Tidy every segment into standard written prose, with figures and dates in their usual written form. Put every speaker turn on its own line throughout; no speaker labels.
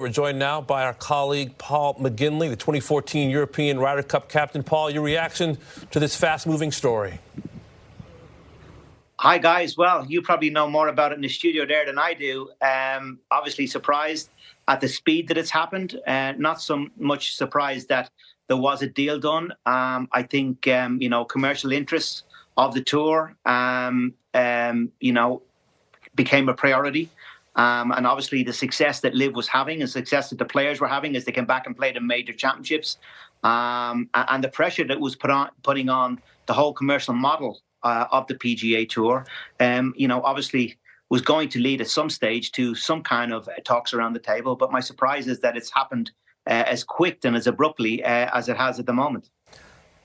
We're joined now by our colleague, Paul McGinley, the 2014 European Ryder Cup captain. Paul, your reaction to this fast-moving story?
Hi, guys. Well, you probably know more about it in the studio there than I do. Obviously surprised at the speed that it's happened. Not so much surprised that there was a deal done. I think, commercial interests of the tour, became a priority. And obviously the success that LIV was having and success that the players were having as they came back and played in major championships, and the pressure that was putting on the whole commercial model of the PGA Tour, obviously was going to lead at some stage to some kind of talks around the table. But my surprise is that it's happened as quick and as abruptly as it has at the moment.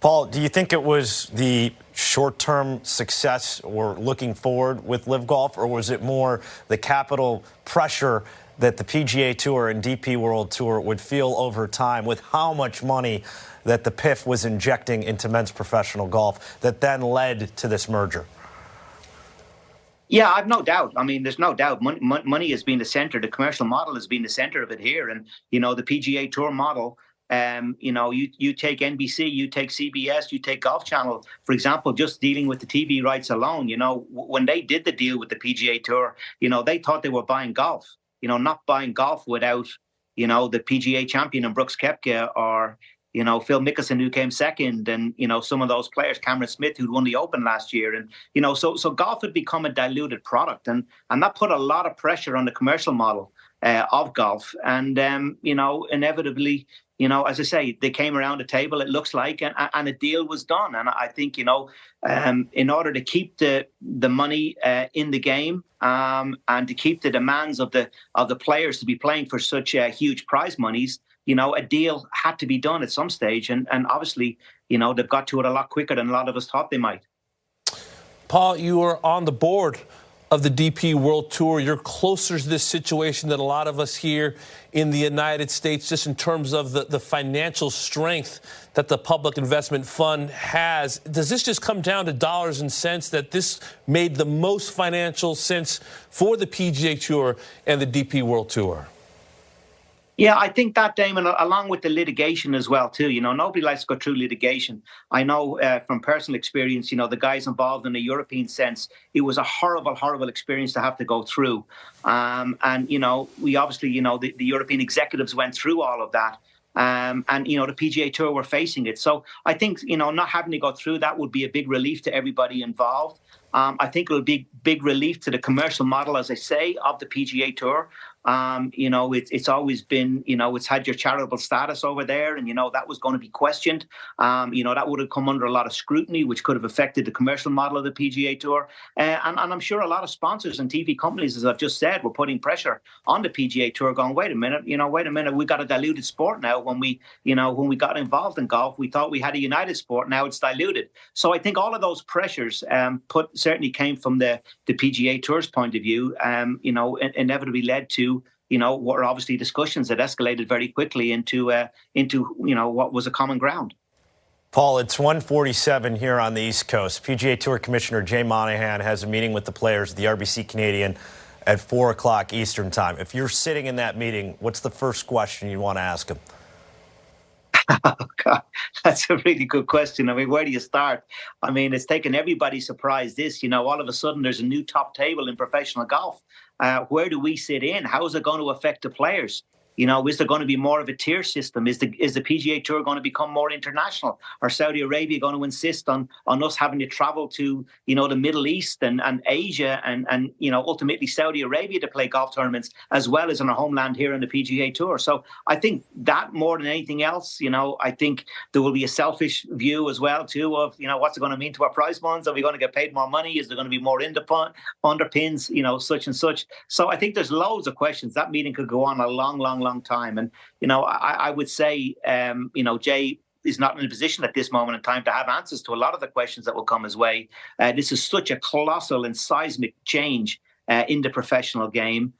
Paul, do you think it was the short-term success or looking forward with LIV Golf, or was it more the capital pressure that the PGA Tour and DP World Tour would feel over time with how much money that the PIF was injecting into men's professional golf that then led to this merger?
Yeah, I've no doubt. I mean, there's no doubt. Money has been the center. The commercial model has been the center of it here. And, the PGA Tour model, you take NBC, you take CBS, you take Golf Channel, for example, just dealing with the TV rights alone. When they did the deal with the PGA Tour, they thought they were buying golf, not buying golf without, the PGA champion and Brooks Koepka, or, Phil Mickelson, who came second, and, some of those players, Cameron Smith, who won the Open last year. And, so golf had become a diluted product, and that put a lot of pressure on the commercial model of golf. And, inevitably, as I say, they came around the table, it looks like, and a deal was done. And I think, in order to keep the money in the game, and to keep the demands of the players to be playing for such huge prize monies, a deal had to be done at some stage. And obviously, they've got to it a lot quicker than a lot of us thought they might.
Paul, you are on the board of the DP World Tour. You're closer to this situation than a lot of us here in the United States, just in terms of the financial strength that the Public Investment Fund has. Does this just come down to dollars and cents, that this made the most financial sense for the PGA Tour and the DP World Tour?
Yeah, I think that, Damon, along with the litigation as well, too. Nobody likes to go through litigation. I know from personal experience, the guys involved in the European sense, it was a horrible, horrible experience to have to go through. And, we obviously, the European executives went through all of that. And, the PGA Tour were facing it. So I think, not having to go through that would be a big relief to everybody involved. I think it'll be big relief to the commercial model, as I say, of the PGA Tour. It's always been, it's had your charitable status over there, and, that was going to be questioned. That would have come under a lot of scrutiny, which could have affected the commercial model of the PGA Tour. And I'm sure a lot of sponsors and TV companies, as I've just said, were putting pressure on the PGA Tour, going, wait a minute, we got a diluted sport now. When we got involved in golf, we thought we had a united sport. Now it's diluted. So I think all of those pressures certainly came from the PGA Tour's point of view, inevitably led to, what were obviously discussions that escalated very quickly into what was a common ground.
Paul, it's 1:47 here on the East Coast. PGA Tour Commissioner Jay Monahan has a meeting with the players at the RBC Canadian at 4 o'clock Eastern time. If you're sitting in that meeting, what's the first question you want to ask him?
Oh, God, that's a really good question. I mean, where do you start? I mean, it's taken everybody surprised. All of a sudden there's a new top table in professional golf. Where do we sit in? How is it going to affect the players? Is there going to be more of a tier system? Is the PGA Tour going to become more international? Are Saudi Arabia going to insist on us having to travel to, the Middle East and Asia and ultimately Saudi Arabia to play golf tournaments, as well as in our homeland here in the PGA Tour? So I think that more than anything else, I think there will be a selfish view as well, too, of, what's it going to mean to our prize funds? Are we going to get paid more money? Is there going to be more underpins, such and such? So I think there's loads of questions. That meeting could go on a long time. And, I would say, Jay is not in a position at this moment in time to have answers to a lot of the questions that will come his way. This is such a colossal and seismic change in the professional game.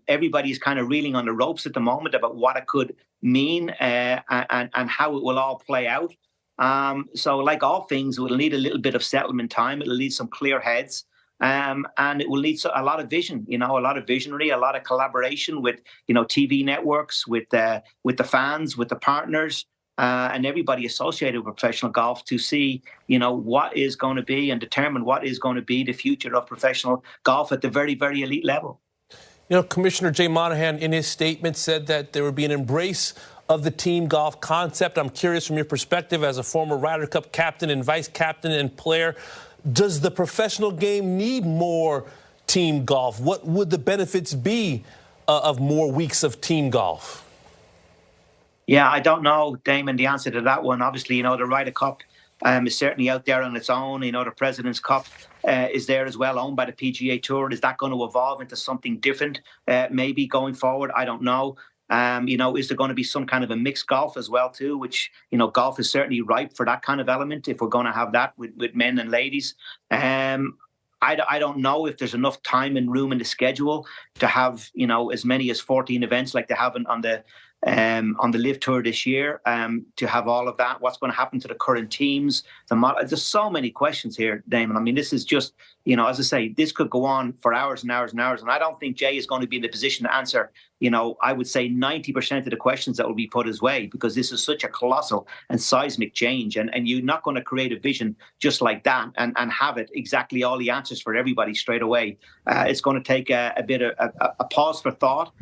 Everybody's kind of reeling on the ropes at the moment about what it could mean and how it will all play out. So like all things, it will need a little bit of settlement time. It'll need some clear heads. And it will need a lot of vision, a lot of visionary, a lot of collaboration with, TV networks, with the fans, with the partners, and everybody associated with professional golf to see, what is going to be and determine what is going to be the future of professional golf at the very, very elite level.
Commissioner Jay Monahan in his statement said that there would be an embrace of the team golf concept. I'm curious from your perspective as a former Ryder Cup captain and vice captain and player, does the professional game need more team golf? What would the benefits be of more weeks of team golf?
Yeah, I don't know, Damon, the answer to that one. Obviously, the Ryder Cup is certainly out there on its own. The President's Cup is there as well, owned by the PGA Tour. Is that going to evolve into something different maybe going forward? I don't know. Is there going to be some kind of a mixed golf as well, too, which, golf is certainly ripe for that kind of element if we're going to have that with men and ladies. I don't know if there's enough time and room in the schedule to have, as many as 14 events like they have on the LIV Tour this year, to have all of that. What's going to happen to the current teams? There's so many questions here, Damon. I mean, this is just, as I say, this could go on for hours and hours and hours. And I don't think Jay is going to be in the position to answer, I would say 90% of the questions that will be put his way, because this is such a colossal and seismic change. And you're not going to create a vision just like that and have it exactly all the answers for everybody straight away. It's going to take a bit of a pause for thought.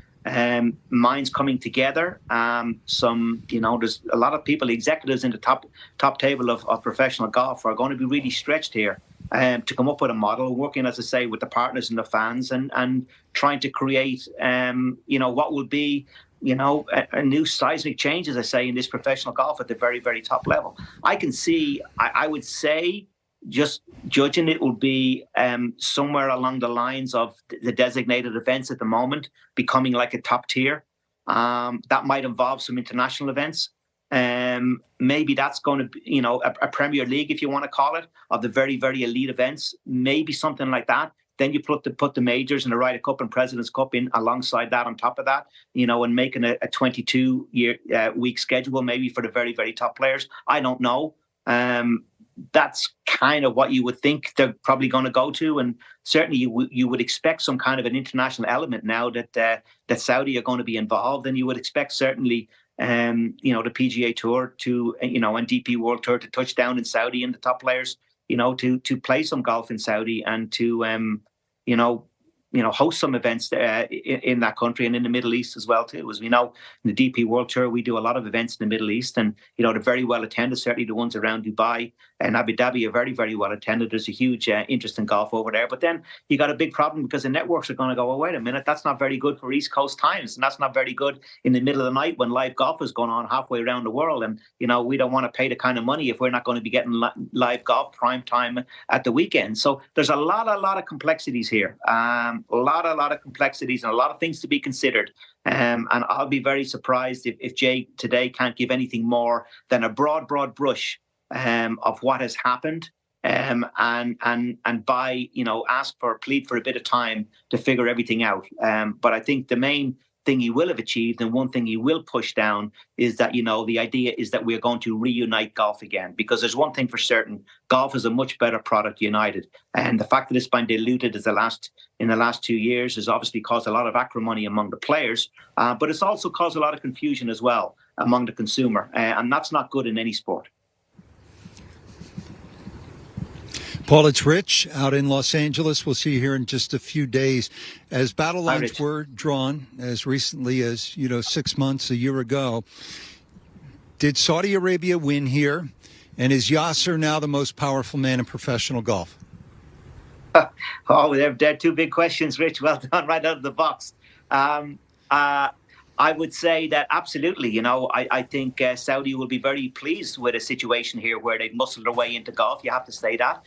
Minds coming together. There's a lot of people, executives in the top table of professional golf are going to be really stretched here to come up with a model, working, as I say, with the partners and the fans and trying to create, what will be, a new seismic change, as I say, in this professional golf at the very, very top level. I can see, I would say, just judging it will be somewhere along the lines of the designated events at the moment becoming like a top tier. That might involve some international events. Maybe that's going to be, a Premier League, if you want to call it, of the very, very elite events. Maybe something like that. Then you put the majors and the Ryder Cup and President's Cup in alongside that, on top of that, and making a 22-week schedule maybe for the very, very top players. I don't know. That's kind of what you would think they're probably going to go to, and certainly you would expect some kind of an international element now that Saudi are going to be involved, and you would expect certainly the PGA Tour to and DP World Tour to touch down in Saudi and the top players to play some golf in Saudi and to host some events in that country and in the Middle East as well, too. As we know, in the DP World Tour, we do a lot of events in the Middle East, and, they're very well attended. Certainly the ones around Dubai and Abu Dhabi are very, very well attended. There's a huge interest in golf over there. But then you got a big problem because the networks are going to go, well, wait a minute, that's not very good for East Coast times. And that's not very good in the middle of the night when live golf is going on halfway around the world. And, we don't want to pay the kind of money if we're not going to be getting live golf prime time at the weekend. So there's a lot of complexities here. A lot of complexities and a lot of things to be considered. And I'll be very surprised if Jay today can't give anything more than a broad brush of what has happened, and plead for a bit of time to figure everything out. But I think the main thing he will have achieved, and one thing he will push down, is that the idea is that we're going to reunite golf again, because there's one thing for certain: golf is a much better product united, and the fact that it's been diluted in the last 2 years has obviously caused a lot of acrimony among the players, but it's also caused a lot of confusion as well among the consumer, and that's not good in any sport.
Paul, it's Rich out in Los Angeles. We'll see you here in just a few days. As battle lines were drawn as recently as, 6 months, a year ago, did Saudi Arabia win here? And is Yasser now the most powerful man in professional golf?
Oh, they're two big questions, Rich. Well done, right out of the box. I would say that absolutely. I think Saudi will be very pleased with a situation here where they've muscled their way into golf. You have to say that,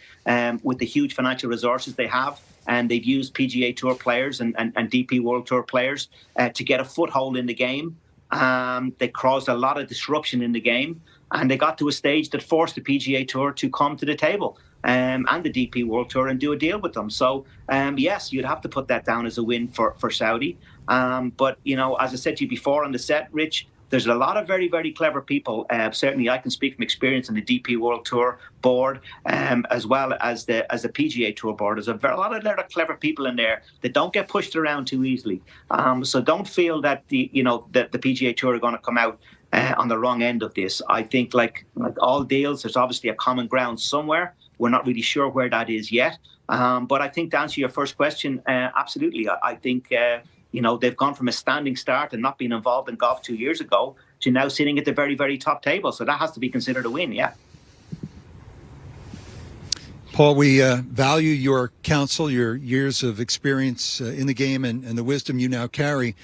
with the huge financial resources they have. And they've used PGA Tour players and DP World Tour players to get a foothold in the game. They caused a lot of disruption in the game. And they got to a stage that forced the PGA Tour to come to the table and the DP World Tour and do a deal with them. So, yes, you'd have to put that down as a win for Saudi. But, as I said to you before on the set, Rich, there's a lot of very, very clever people. Certainly, I can speak from experience in the DP World Tour board, as well as the PGA Tour board. There's a lot of clever people in there that don't get pushed around too easily. So don't feel that the PGA Tour are going to come out on the wrong end of this. I think, like all deals, there's obviously a common ground somewhere. We're not really sure where that is yet. But I think, to answer your first question, absolutely. I think they've gone from a standing start and not being involved in golf 2 years ago to now sitting at the very, very top table. So that has to be considered a win, yeah.
Paul, we value your counsel, your years of experience in the game, and the wisdom you now carry.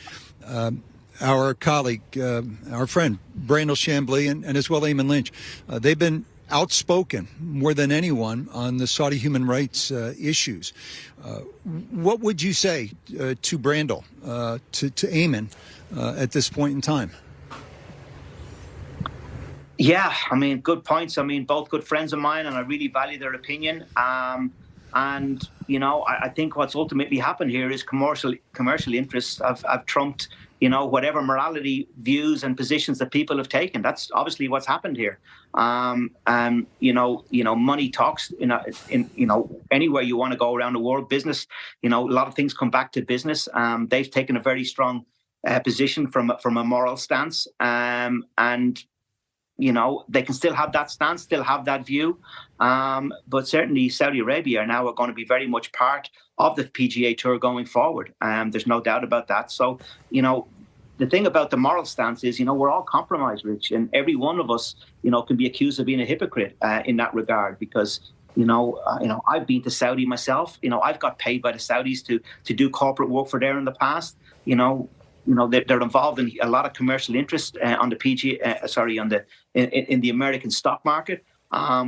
Our colleague, our friend, Brandel Chambly, and as well Eamon Lynch, they've been outspoken more than anyone on the Saudi human rights issues. What would you say to Brandel, to Eamon at this point in time?
Yeah, I mean, good points. I mean, both good friends of mine, and I really value their opinion. And, I think what's ultimately happened here is commercial interests have trumped, whatever morality views and positions that people have taken. That's obviously what's happened here. Money talks, anywhere you want to go around the world. Business, a lot of things come back to business. They've taken a very strong position from a moral stance. They can still have that stance, still have that view. But certainly Saudi Arabia now are going to be very much part of the PGA Tour going forward. There's no doubt about that. So, the thing about the moral stance is, we're all compromised, Rich, and every one of us, can be accused of being a hypocrite in that regard, because, I've been to Saudi myself. I've got paid by the Saudis to do corporate work for there in the past. They're involved in a lot of commercial interest on the in the American stock market.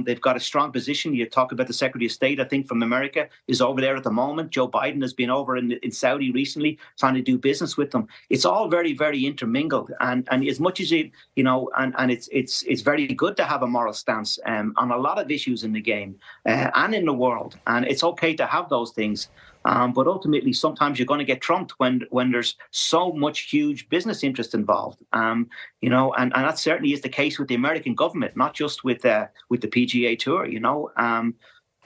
They've got a strong position. You talk about the Secretary of State, I think, from America is over there at the moment. Joe Biden has been over in Saudi recently trying to do business with them. It's all very, very intermingled. And as much as it's very good to have a moral stance on a lot of issues in the game and in the world. And it's okay to have those things. But ultimately, sometimes you're going to get trumped when there's so much huge business interest involved. And that certainly is the case with the American government, not just with the PGA Tour.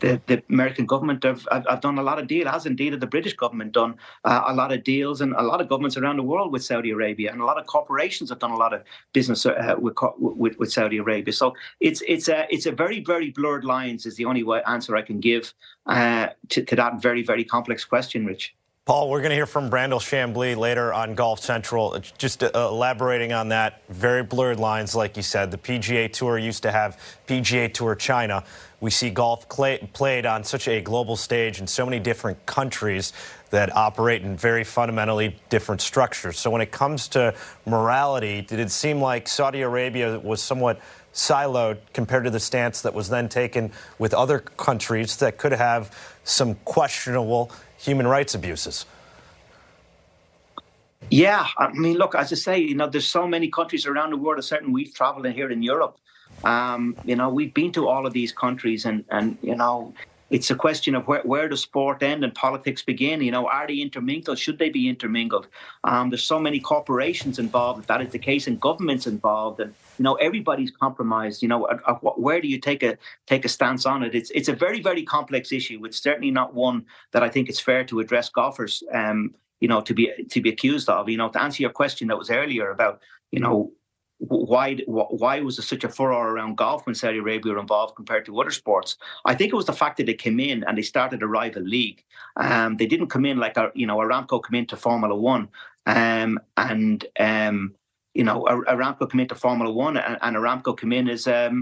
The American government have done a lot of deals, as indeed the British government done a lot of deals, and a lot of governments around the world with Saudi Arabia, and a lot of corporations have done a lot of business with Saudi Arabia. So it's a very, very blurred lines is the only answer I can give to that very, very complex question, Rich.
Paul, we're going to hear from Brandel Chambly later on Golf Central. Just elaborating on that, very blurred lines, like you said. The PGA Tour used to have PGA Tour China. We see golf played on such a global stage in so many different countries that operate in very fundamentally different structures. So when it comes to morality, did it seem like Saudi Arabia was somewhat siloed compared to the stance that was then taken with other countries that could have some questionable human rights abuses?
Yeah, I mean, look, as I say, there's so many countries around the world. Certainly, we've traveled in here in Europe. We've been to all of these countries, and it's a question of where does sport end and politics begin? Are they intermingled? Should they be intermingled? There's so many corporations involved. That is the case, and governments involved, and everybody's compromised. Where do you take a stance on it? It's a very, very complex issue. It's certainly not one that I think it's fair to address golfers, to be accused of. To answer your question that was earlier about, why was there such a furore around golf when Saudi Arabia were involved compared to other sports? I think it was the fact that they came in and they started a rival league. They didn't come in like Aramco come into Formula One, Aramco come into Formula One, and Aramco come in as a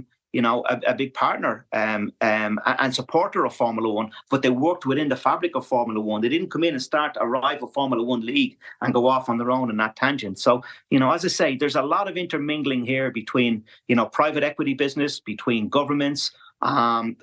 big partner and supporter of Formula One, but they worked within the fabric of Formula One. They didn't come in and start a rival Formula One league and go off on their own in that tangent. So, as I say, there's a lot of intermingling here between, private equity business, between governments,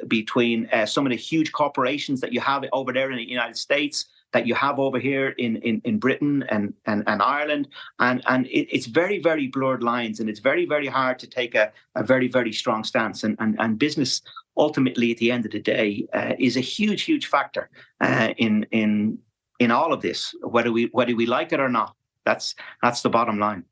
between some of the huge corporations that you have over there in the United States, that you have over here in Britain and Ireland. And it's very, very blurred lines, and it's very, very hard to take a very, very strong stance. And business, ultimately, at the end of the day, is a huge, huge factor in all of this, whether we like it or not. That's the bottom line.